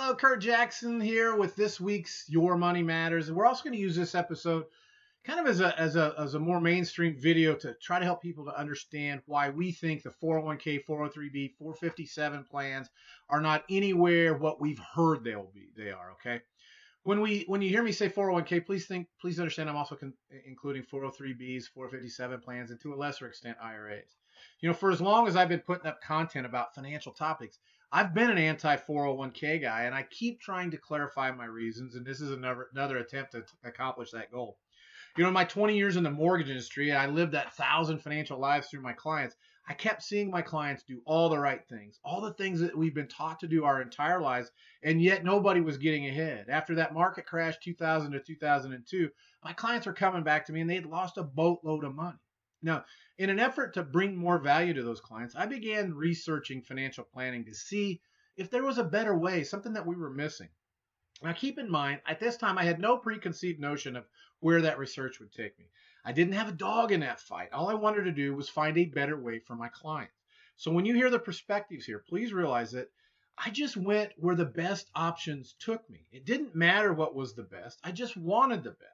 Hello, Kurt Jackson here with this week's Your Money Matters. And we're also going to use this episode kind of as a more mainstream video to try to help people to understand why we think the 401k, 403b, 457 plans are not anywhere what we've heard they are, okay? When you hear me say 401k, please understand I'm also including 403bs, 457 plans, and to a lesser extent IRAs. You know, for as long as I've been putting up content about financial topics, I've been an anti-401k guy, and I keep trying to clarify my reasons, and this is another attempt to accomplish that goal. You know, in my 20 years in the mortgage industry, and I lived that 1,000 financial lives through my clients, I kept seeing my clients do all the right things, all the things that we've been taught to do our entire lives, and yet nobody was getting ahead. After that market crash 2000 to 2002, my clients were coming back to me, and they had lost a boatload of money. Now, in an effort to bring more value to those clients, I began researching financial planning to see if there was a better way, something that we were missing. Now, keep in mind, at this time, I had no preconceived notion of where that research would take me. I didn't have a dog in that fight. All I wanted to do was find a better way for my clients. So when you hear the perspectives here, please realize that I just went where the best options took me. It didn't matter what was the best. I just wanted the best.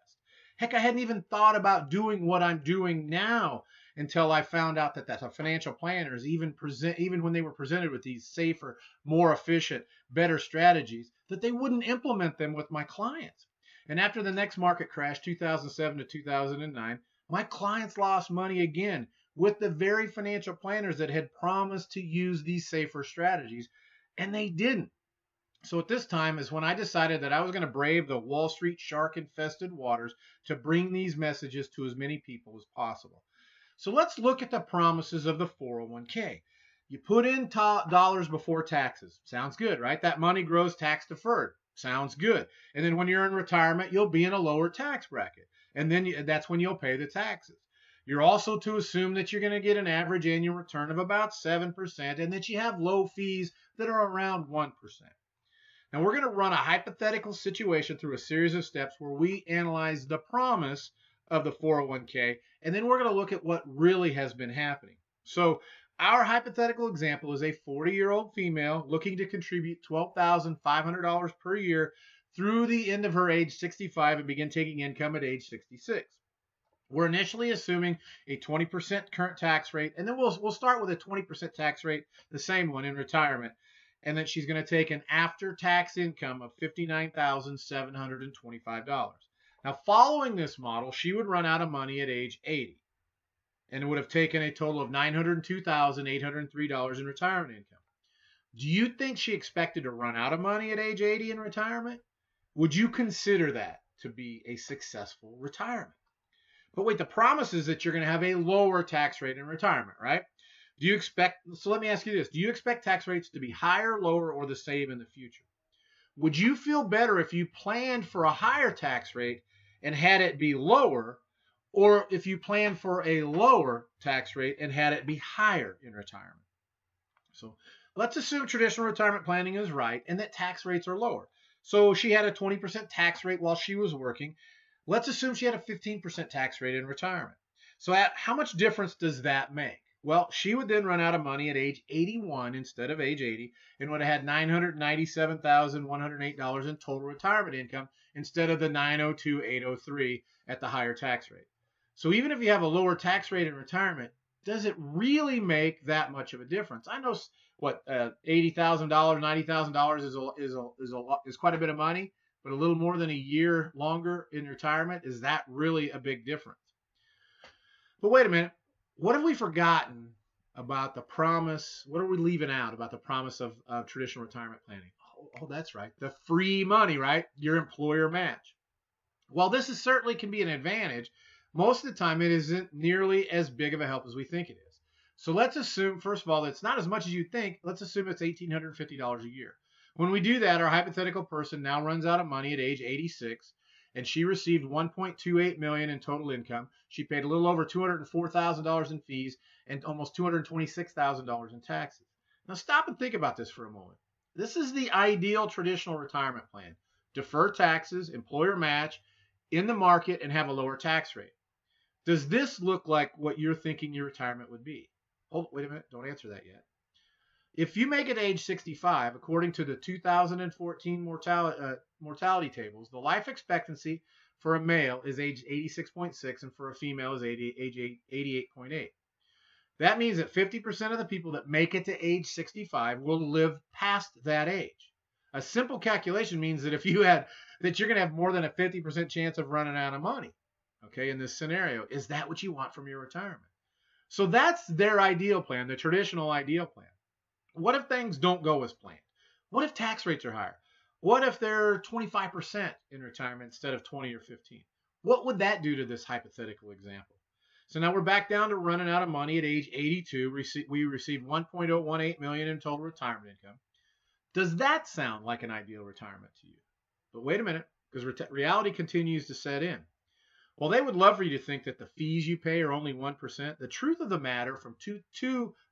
Heck, I hadn't even thought about doing what I'm doing now until I found out that the financial planners, even when they were presented with these safer, more efficient, better strategies, that they wouldn't implement them with my clients. And after the next market crash, 2007 to 2009, my clients lost money again with the very financial planners that had promised to use these safer strategies, and they didn't. So at this time is when I decided that I was going to brave the Wall Street shark-infested waters to bring these messages to as many people as possible. So let's look at the promises of the 401k. You put in dollars before taxes. Sounds good, right? That money grows tax deferred. Sounds good. And then when you're in retirement, you'll be in a lower tax bracket. And then that's when you'll pay the taxes. You're also to assume that you're going to get an average annual return of about 7% and that you have low fees that are around 1%. Now, we're going to run a hypothetical situation through a series of steps where we analyze the promise of the 401k, and then we're going to look at what really has been happening. So our hypothetical example is a 40-year-old female looking to contribute $12,500 per year through the end of her age 65 and begin taking income at age 66. We're initially assuming a 20% current tax rate, and then we'll start with a 20% tax rate, the same one in retirement. And then she's going to take an after-tax income of $59,725. Now, following this model, she would run out of money at age 80, and it would have taken a total of $902,803 in retirement income. Do you think she expected to run out of money at age 80 in retirement? Would you consider that to be a successful retirement? But wait, the promise is that you're going to have a lower tax rate in retirement, right? So let me ask you this. Do you expect tax rates to be higher, lower, or the same in the future? Would you feel better if you planned for a higher tax rate and had it be lower, or if you planned for a lower tax rate and had it be higher in retirement? So let's assume traditional retirement planning is right and that tax rates are lower. So she had a 20% tax rate while she was working. Let's assume she had a 15% tax rate in retirement. So how much difference does that make? Well, she would then run out of money at age 81 instead of age 80 and would have had $997,108 in total retirement income instead of the $902,803 at the higher tax rate. So even if you have a lower tax rate in retirement, does it really make that much of a difference? I know what $80,000, $90,000 is quite a bit of money, but a little more than a year longer in retirement, is that really a big difference? But wait a minute. What have we forgotten about the promise? What are we leaving out about the promise of traditional retirement planning? Oh, that's right. The free money, right? Your employer match. While this certainly can be an advantage, most of the time it isn't nearly as big of a help as we think it is. So let's assume, first of all, that it's not as much as you think. Let's assume it's $1,850 a year. When we do that, our hypothetical person now runs out of money at age 86. And she received $1.28 million in total income. She paid a little over $204,000 in fees and almost $226,000 in taxes. Now stop and think about this for a moment. This is the ideal traditional retirement plan. Defer taxes, employer match, in the market, and have a lower tax rate. Does this look like what you're thinking your retirement would be? Oh, wait a minute. Don't answer that yet. If you make it age 65, according to the 2014 mortality tables, the life expectancy for a male is age 86.6 and for a female is age 88.8. That means that 50% of the people that make it to age 65 will live past that age. A simple calculation means that if you had that you're going to have more than a 50% chance of running out of money. Okay, in this scenario, is that what you want from your retirement? So that's their ideal plan, the traditional ideal plan. What if things don't go as planned? What if tax rates are higher? What if they're 25% in retirement instead of 20 or 15? What would that do to this hypothetical example? So now we're back down to running out of money at age 82. We received 1.018 million in total retirement income. Does that sound like an ideal retirement to you? But wait a minute, because reality continues to set in. Well, they would love for you to think that the fees you pay are only 1%. The truth of the matter, from two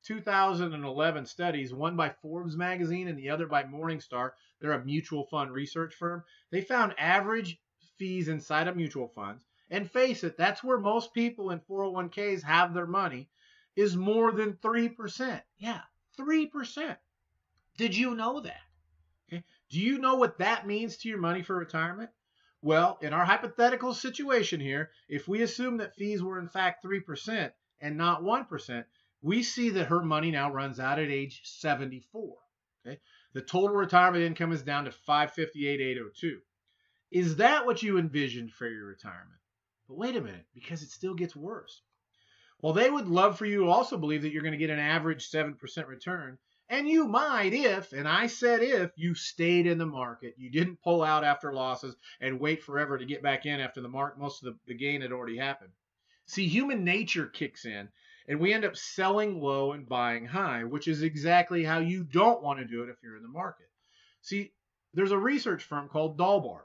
2011 studies, one by Forbes magazine and the other by Morningstar, they're a mutual fund research firm, they found average fees inside of mutual funds, and face it, that's where most people in 401ks have their money, is more than 3%. Yeah, 3%. Did you know that? Okay. Do you know what that means to your money for retirement? Well, in our hypothetical situation here, if we assume that fees were in fact 3% and not 1%, we see that her money now runs out at age 74. Okay? The total retirement income is down to $558,802. Is that what you envisioned for your retirement? But wait a minute, because it still gets worse. Well, they would love for you to also believe that you're going to get an average 7% return. And you might if, and I said if, you stayed in the market. You didn't pull out after losses and wait forever to get back in after most of the gain had already happened. See, human nature kicks in, and we end up selling low and buying high, which is exactly how you don't want to do it if you're in the market. See, there's a research firm called Dalbar,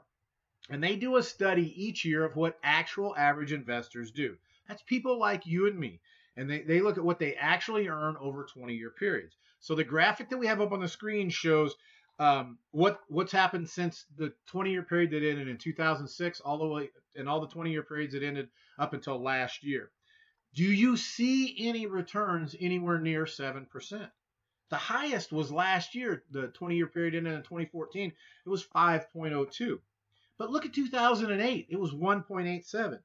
and they do a study each year of what actual average investors do. That's people like you and me. And they look at what they actually earn over 20-year periods. So the graphic that we have up on the screen shows what's happened since the 20-year period that ended in 2006, all the way, and all the 20-year periods that ended up until last year. Do you see any returns anywhere near 7%? The highest was last year. The 20-year period ended in 2014. It was 5.02. But look at 2008. It was 1.87.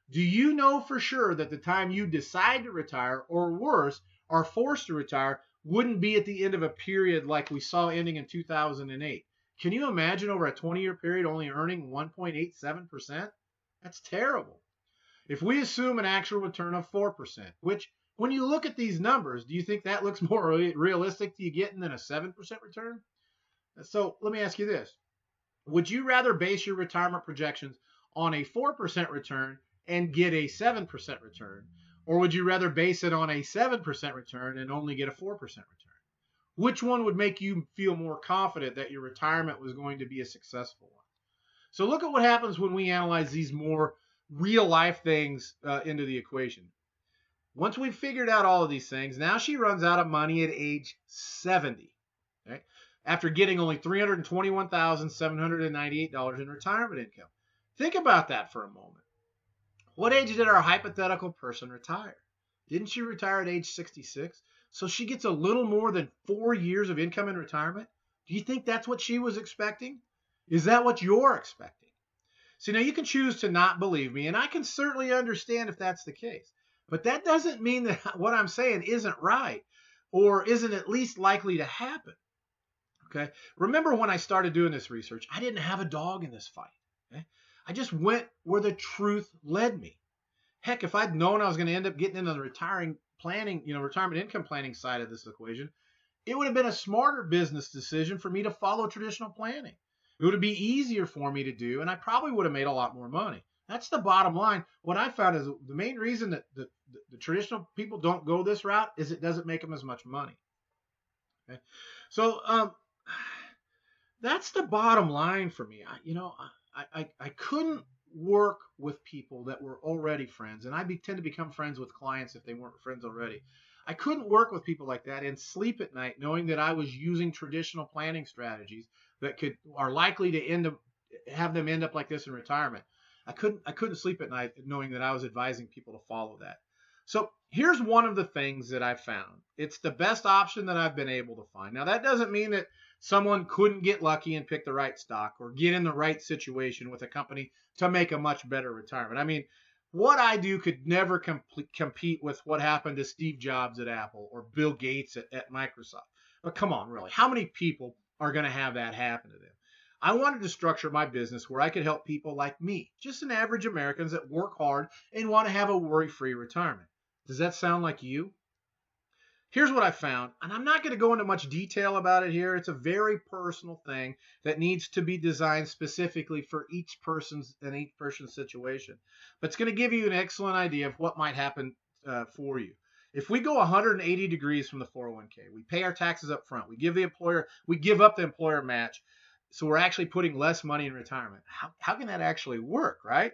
Do you know for sure that the time you decide to retire, or worse, are forced to retire, wouldn't be at the end of a period like we saw ending in 2008? Can you imagine over a 20-year period only earning 1.87%? That's terrible. If we assume an actual return of 4%, which when you look at these numbers, do you think that looks more realistic to you getting than a 7% return? So let me ask you this. Would you rather base your retirement projections on a 4% return and get a 7% return? Or would you rather base it on a 7% return and only get a 4% return? Which one would make you feel more confident that your retirement was going to be a successful one? So look at what happens when we analyze these more real life things into the equation. Once we've figured out all of these things, now she runs out of money at age 70. Okay? After getting only $321,798 in retirement income. Think about that for a moment. What age did our hypothetical person retire? Didn't she retire at age 66? So she gets a little more than 4 years of income in retirement? Do you think that's what she was expecting? Is that what you're expecting? See, now you can choose to not believe me, and I can certainly understand if that's the case. But that doesn't mean that what I'm saying isn't right or isn't at least likely to happen. Okay? Remember when I started doing this research, I didn't have a dog in this fight. Okay? I just went where the truth led me. Heck, if I'd known I was going to end up getting into the retirement income planning side of this equation, it would have been a smarter business decision for me to follow traditional planning. It would be easier for me to do, and I probably would have made a lot more money. That's the bottom line. What I found is the main reason that the traditional people don't go this route is it doesn't make them as much money. Okay? So that's the bottom line for me. I couldn't work with people that were already friends, and I tend to become friends with clients if they weren't friends already. I couldn't work with people like that and sleep at night knowing that I was using traditional planning strategies that are likely to have them end up like this in retirement. I couldn't sleep at night knowing that I was advising people to follow that. So here's one of the things that I found. It's the best option that I've been able to find. Now, that doesn't mean that someone couldn't get lucky and pick the right stock or get in the right situation with a company to make a much better retirement. I mean, what I do could never compete with what happened to Steve Jobs at Apple or Bill Gates at Microsoft. But come on, really, how many people are going to have that happen to them? I wanted to structure my business where I could help people like me, just an average Americans that work hard and want to have a worry-free retirement. Does that sound like you? Here's what I found, and I'm not going to go into much detail about it here. It's a very personal thing that needs to be designed specifically for each person's situation. But it's going to give you an excellent idea of what might happen for you. If we go 180 degrees from the 401k, we pay our taxes up front, we give up the employer match, so we're actually putting less money in retirement. How can that actually work, right?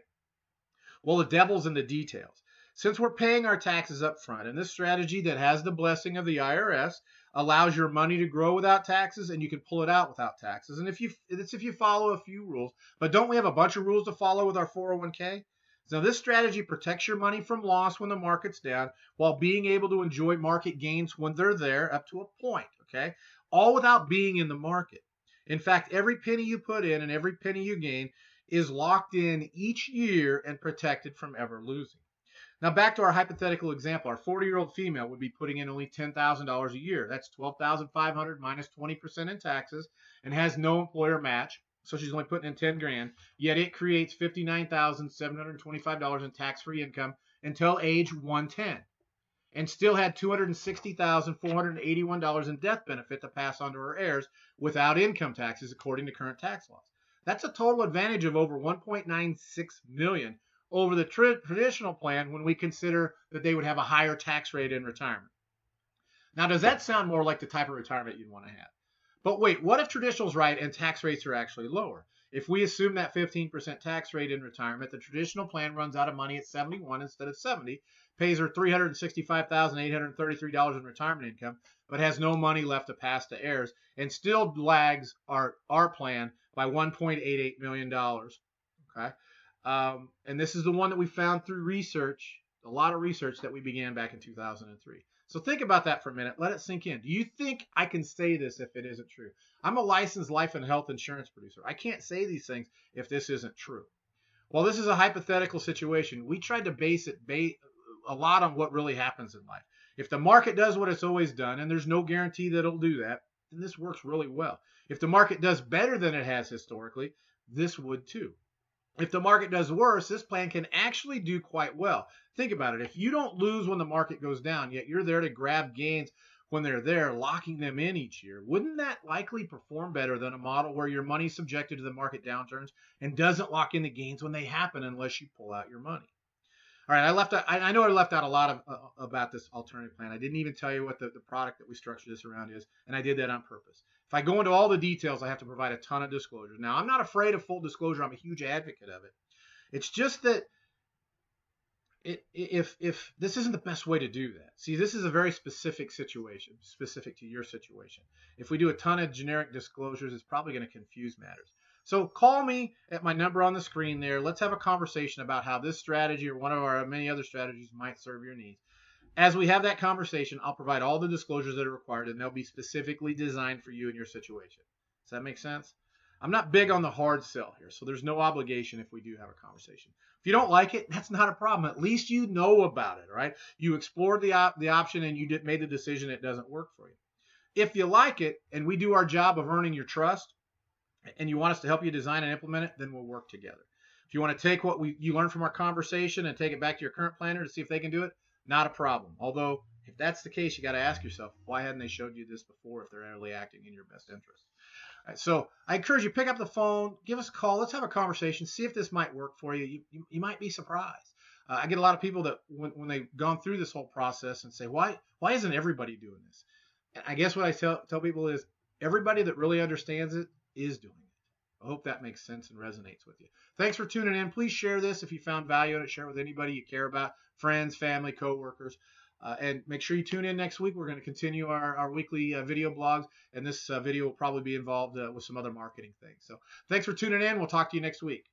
Well, the devil's in the details. Since we're paying our taxes up front, and this strategy that has the blessing of the IRS allows your money to grow without taxes, and you can pull it out without taxes. And if you follow a few rules, but don't we have a bunch of rules to follow with our 401k? So this strategy protects your money from loss when the market's down, while being able to enjoy market gains when they're there up to a point, okay? All without being in the market. In fact, every penny you put in and every penny you gain is locked in each year and protected from ever losing. Now, back to our hypothetical example, our 40-year-old female would be putting in only $10,000 a year. That's $12,500 minus 20% in taxes and has no employer match. So she's only putting in 10 grand, yet it creates $59,725 in tax-free income until age 110, and still had $260,481 in death benefit to pass on to her heirs without income taxes, according to current tax laws. That's a total advantage of over $1.96 million over the traditional plan when we consider that they would have a higher tax rate in retirement. Now, does that sound more like the type of retirement you'd want to have? But wait, what if traditional is right and tax rates are actually lower? If we assume that 15% tax rate in retirement, the traditional plan runs out of money at 71 instead of 70, pays her $365,833 in retirement income, but has no money left to pass to heirs, and still lags our plan by $1.88 million. Okay? And this is the one that we found through research, a lot of research that we began back in 2003. So think about that for a minute. Let it sink in. Do you think I can say this if it isn't true? I'm a licensed life and health insurance producer. I can't say these things if this isn't true. Well, this is a hypothetical situation. We tried to base it a lot on what really happens in life. If the market does what it's always done, and there's no guarantee that it'll do that, then this works really well. If the market does better than it has historically, this would too. If the market does worse, this plan can actually do quite well. Think about it. If you don't lose when the market goes down, yet you're there to grab gains when they're there, locking them in each year, wouldn't that likely perform better than a model where your money's subjected to the market downturns and doesn't lock in the gains when they happen unless you pull out your money? All right, I know I left out a lot of about this alternative plan. I didn't even tell you what the product that we structured this around is, and I did that on purpose. If I go into all the details, I have to provide a ton of disclosures. Now, I'm not afraid of full disclosure. I'm a huge advocate of it. It's just that if this isn't the best way to do that. See, this is a very specific situation, specific to your situation. If we do a ton of generic disclosures, it's probably going to confuse matters. So call me at my number on the screen there. Let's have a conversation about how this strategy or one of our many other strategies might serve your needs. As we have that conversation, I'll provide all the disclosures that are required, and they'll be specifically designed for you and your situation. Does that make sense? I'm not big on the hard sell here, so there's no obligation if we do have a conversation. If you don't like it, that's not a problem. At least you know about it, right? You explored the option and you made the decision it doesn't work for you. If you like it and we do our job of earning your trust and you want us to help you design and implement it, then we'll work together. If you want to take what you learned from our conversation and take it back to your current planner to see if they can do it, not a problem. Although, if that's the case, you got to ask yourself, why hadn't they showed you this before if they're really acting in your best interest? All right, so I encourage you, pick up the phone, give us a call. Let's have a conversation. See if this might work for you. You might be surprised. I get a lot of people that when they've gone through this whole process and say, why isn't everybody doing this? And I guess what I tell people is everybody that really understands it is doing it. I hope that makes sense and resonates with you. Thanks for tuning in. Please share this if you found value in it. Share it with anybody you care about, friends, family, coworkers. And make sure you tune in next week. We're going to continue our weekly video blogs, and this video will probably be involved with some other marketing things. So thanks for tuning in. We'll talk to you next week.